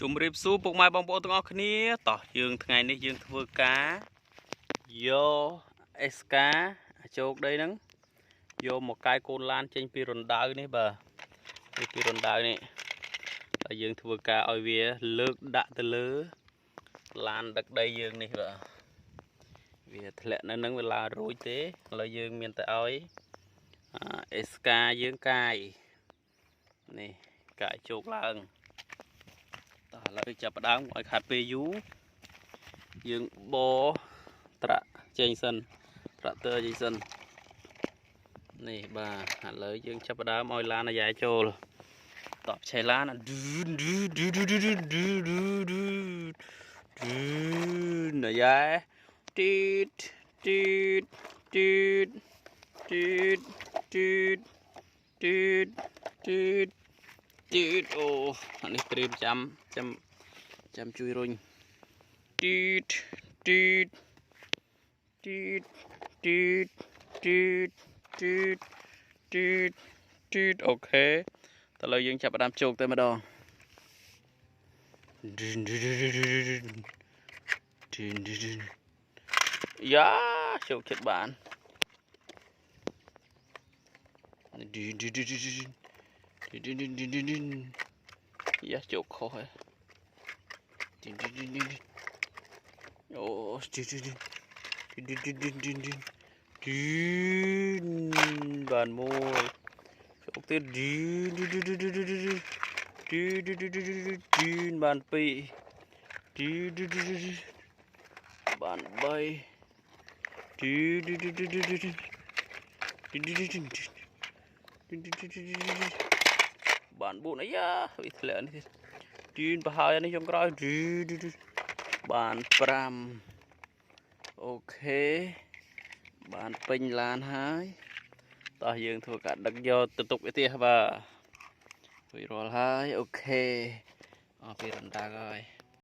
ជម្រាបសួរពុកម៉ែបងប្អូនទាំងអស់គ្នាតោះយើងថ្ងៃនេះយើងធ្វើការយកអេសកាជោគដីហ្នឹងយកមកកាយកូនឡានចេញពីរណ្ដៅនេះបាទពីរណ្ដៅនេះតែយើងធ្វើការឲ្យវាលើកដាក់ទៅលើឡានដឹកដីយើងនេះបាទវាធ្លាក់នៅនឹងវាឡើងរួចទេឥឡូវយើងមានតែឲ្យអេសកាយើងកាយនេះកាយជោគឡើងតោះឥឡូវចាប់ផ្ដើមឲ្យខាត់ពេលយូរយើងបត្រាក់ចេញសិនត្រាក់ទ័រចេញសិននេះបាទឥឡូវយើងចាប់ផ្ដើមឲ្យឡានអាយ៉ែចូលតបឆេឡានអាយ៉ែទីតទីតទីតទីតទីតទីតទីតទីតអូអានេះព្រៀមចាំជួយរុញទីតទីតទីតទីតទីតទីតទីតទីតអូខេតើឥឡូវយើងចាប់ផ្ដើមជោគទៅម្ដងយ៉ាជោគចិត្តបានយ៉ាជោគខុសហើយអូបានមួយជោគទៀតបានពីរបាន3បាន4អាយ៉ាវាធ្លាក់នេះទីនប្រហើយនេះចុងក្រោយបាន5អូខេបានពេញឡានហើយតោះយើងធ្វើការដឹកយកទៅទុកវាទៀតបាទរួចរាល់ហើយអូខេអស់ពីរណ្ដៅហើយ